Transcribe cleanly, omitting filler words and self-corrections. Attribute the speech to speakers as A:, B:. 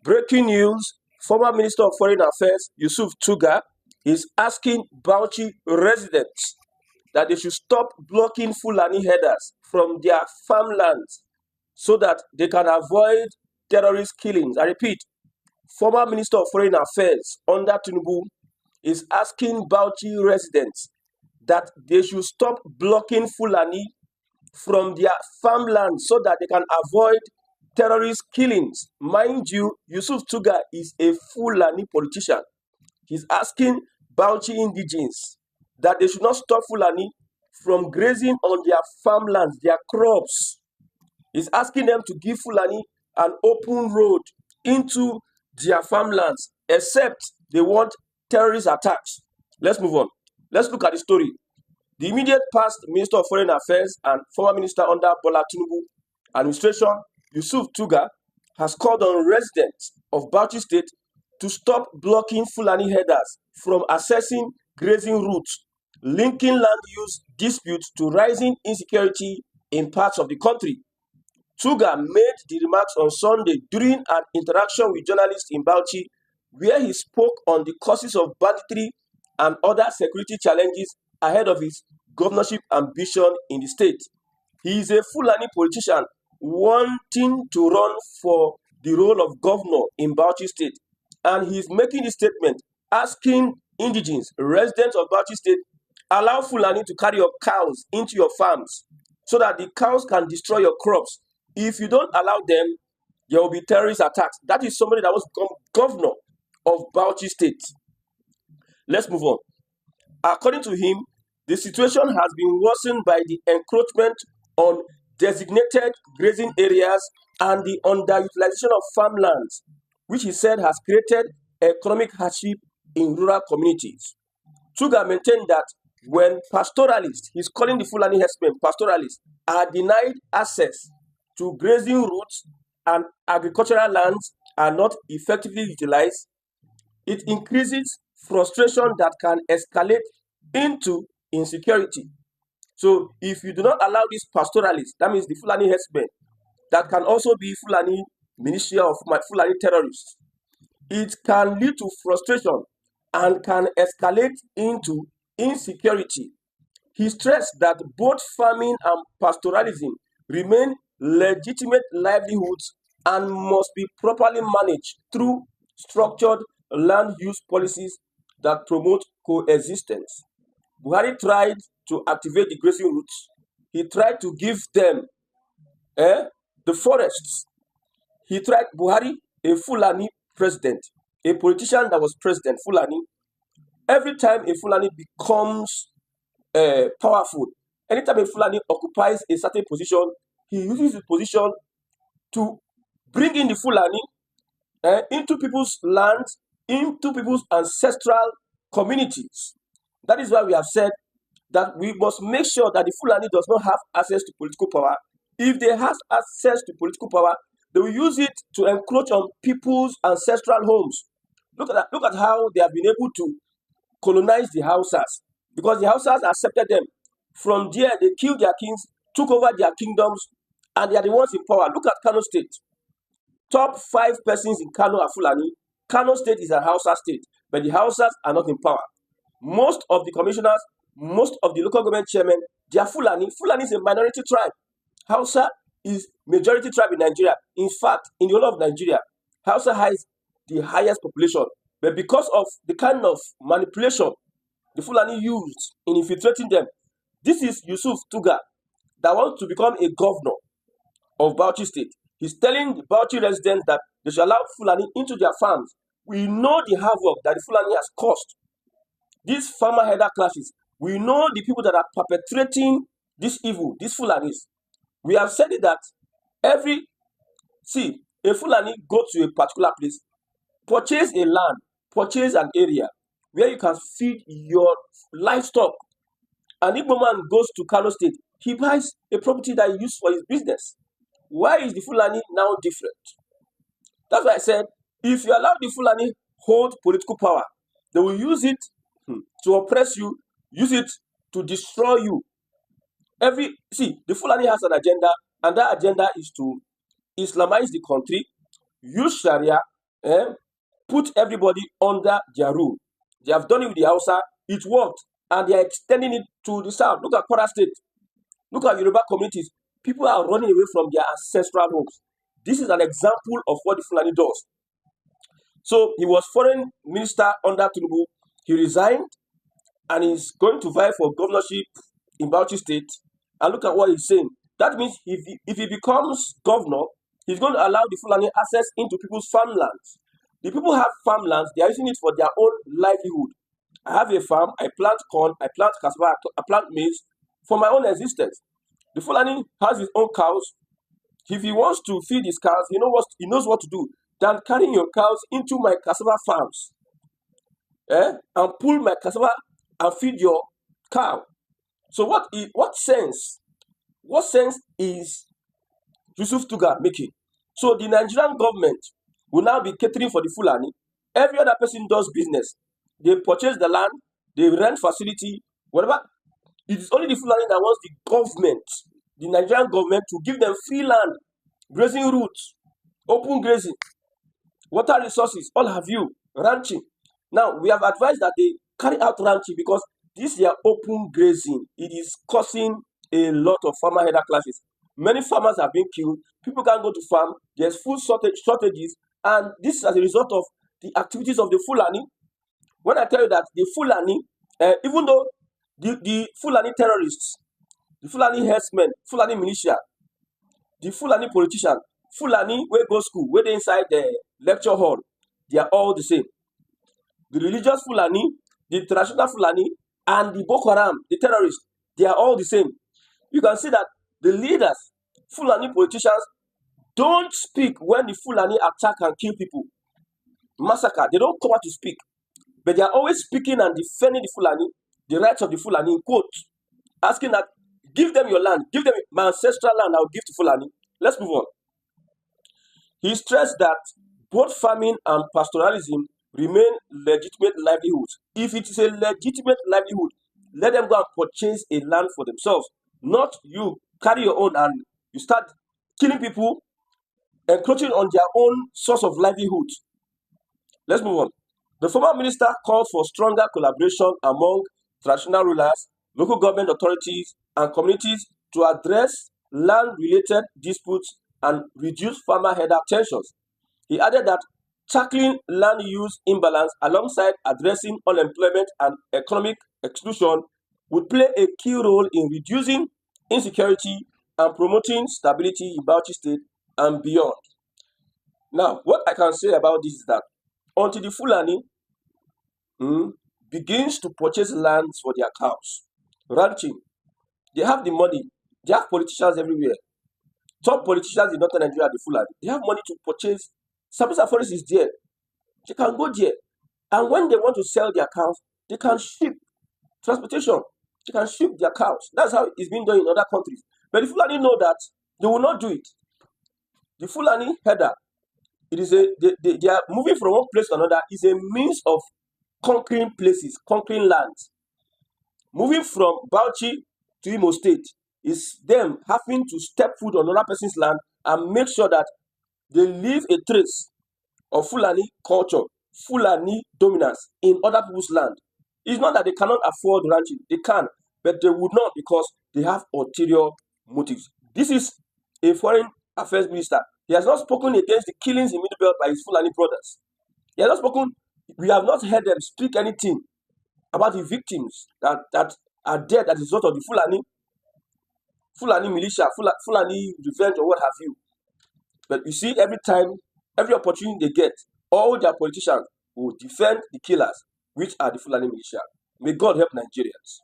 A: Breaking news, former Minister of Foreign Affairs Yusuf Tuggar is asking Bauchi residents that they should stop blocking Fulani herders from their farmlands so that they can avoid terrorist killings. I repeat, former Minister of Foreign Affairs under Tinubu is asking Bauchi residents that they should stop blocking Fulani from their farmland so that they can avoid terrorist killings. Mind you, Yusuf Tuggar is a Fulani politician. He's asking Bauchi indigenes that they should not stop Fulani from grazing on their farmlands, their crops. He's asking them to give Fulani an open road into their farmlands, except they want terrorist attacks. Let's move on. Let's look at the story. The immediate past Minister of Foreign Affairs and former Minister under Bola Tinubu administration, Yusuf Tuggar, has called on residents of Bauchi State to stop blocking Fulani herders from accessing grazing routes, linking land use disputes to rising insecurity in parts of the country. Tuggar made the remarks on Sunday during an interaction with journalists in Bauchi, where he spoke on the causes of banditry and other security challenges ahead of his governorship ambition in the state. He is a Fulani politician wanting to run for the role of governor in Bauchi State, and he is making this statement asking indigenes, residents of Bauchi State, allow Fulani to carry your cows into your farms so that the cows can destroy your crops. If you don't allow them, there will be terrorist attacks. That is somebody that was governor of Bauchi State. Let's move on. According to him, the situation has been worsened by the encroachment on designated grazing areas and the underutilization of farmlands, which he said has created economic hardship in rural communities. Tuggar maintained that when pastoralists, he's calling the Fulani herdsmen pastoralists, are denied access to grazing routes and agricultural lands are not effectively utilized, it increases frustration that can escalate into insecurity. So if you do not allow these pastoralists, that means the Fulani herdsmen, that can also be Fulani militia of Fulani terrorists, it can lead to frustration and can escalate into insecurity. He stressed that both farming and pastoralism remain legitimate livelihoods and must be properly managed through structured land use policies that promote coexistence. Buhari tried to activate the grazing routes. He tried to give them the forests. He tried, Buhari, a Fulani president, a politician that was president, Fulani. Every time a Fulani becomes powerful, anytime a Fulani occupies a certain position, he uses his position to bring in the Fulani into people's lands, into people's ancestral communities. That is why we have said that we must make sure that the Fulani does not have access to political power. If they have access to political power, they will use it to encroach on people's ancestral homes. Look at that. Look at how they have been able to colonize the Hausas, because the Hausas accepted them. From there, they killed their kings, took over their kingdoms, and they are the ones in power. Look at Kano State. Top 5 persons in Kano are Fulani. Kano State is a Hausa state, but the Hausas are not in power. Most of the commissioners, most of the local government chairmen, they are Fulani. Fulani is a minority tribe. Hausa is majority tribe in Nigeria. In fact, in the whole of Nigeria, Hausa has the highest population. But because of the kind of manipulation the Fulani used in infiltrating them, this is Yusuf Tuggar that wants to become a governor of Bauchi State. He's telling the Bauchi residents that they should allow Fulani into their farms. We know the havoc that the Fulani has caused. These farmer-herder clashes, we know the people that are perpetrating this evil, these Fulanis. We have said it that a Fulani go to a particular place, purchase a land, purchase an area where you can feed your livestock. An Igbo man goes to Kano State, he buys a property that he uses for his business. Why is the Fulani now different? That's why I said, if you allow the Fulani hold political power, they will use it to oppress you, use it to destroy you. The Fulani has an agenda, and that agenda is to Islamize the country, use Sharia, eh, put everybody under their rule. They have done it with the Hausa. It worked. And they are extending it to the south. Look at Kwara State. Look at Yoruba communities. People are running away from their ancestral homes. This is an example of what the Fulani does. So he was foreign minister under Tinubu. He resigned and he's going to vie for governorship in Bauchi State. And look at what he's saying. That means if he becomes governor, he's going to allow the Fulani access into people's farmlands. The people have farmlands, they are using it for their own livelihood. I have a farm, I plant corn, I plant cassava, I plant maize for my own existence. The Fulani has his own cows. If he wants to feed his cows, he knows what to do than carrying your cows into my cassava farms and pull my cassava and feed your cow. So what sense is Yusuf Tuggar making? So the Nigerian government will now be catering for the Fulani. Every other person does business. They purchase the land, they rent facility, whatever. It is only the Fulani that wants the government, the Nigerian government, to give them free land, grazing routes, open grazing, water resources, all have you, ranching. Now, we have advised that they carry out ranching because this year open grazing, it is causing a lot of farmer header clashes. Many farmers have been killed. People can't go to farm. There's food shortages. And this is as a result of the activities of the Fulani. When I tell you that the Fulani, even though the Fulani terrorists, the Fulani herdsmen, Fulani militia, the Fulani politician, Fulani where go school, where they inside the lecture hall, they are all the same. The religious Fulani, the traditional Fulani, and the Boko Haram, the terrorists, they are all the same. You can see that the leaders, Fulani politicians, don't speak when the Fulani attack and kill people, massacre. They don't come out to speak. But they are always speaking and defending the Fulani, the rights of the Fulani, in quotes, asking that, give them your land, give them my ancestral land, I will give to Fulani. Let's move on. He stressed that both farming and pastoralism remain legitimate livelihoods. If it is a legitimate livelihood, let them go and purchase a land for themselves. Not you carry your own and you start killing people, encroaching on their own source of livelihood. Let's move on. The former minister called for stronger collaboration among traditional rulers, local government authorities, and communities to address land-related disputes and reduce farmer header tensions. He added that tackling land use imbalance alongside addressing unemployment and economic exclusion would play a key role in reducing insecurity and promoting stability in Bauchi State and beyond. Now, what I can say about this is that until the Fulani begins to purchase lands for their cows, ranching, they have the money, they have politicians everywhere. Top politicians in northern Nigeria, the Fulani, they have money to purchase. Sambisa Forest is there. They can go there. And when they want to sell their cows, they can ship transportation. They can ship their cows. That's how it's been done in other countries. But the Fulani know that they will not do it. The Fulani header, they are moving from one place to another, is a means of conquering places, conquering lands. Moving from Bauchi to Imo State is them having to step foot on another person's land and make sure that they leave a trace of Fulani culture, Fulani dominance in other people's land. It's not that they cannot afford ranching. They can, but they would not because they have ulterior motives. This is a foreign affairs minister. He has not spoken against the killings in Middle Belt by his Fulani brothers. He has not spoken. We have not heard them speak anything about the victims that are dead as a result of the Fulani militia, Fulani revenge, or what have you. But you see, every time, every opportunity they get, all their politicians will defend the killers, which are the Fulani militia. May God help Nigerians.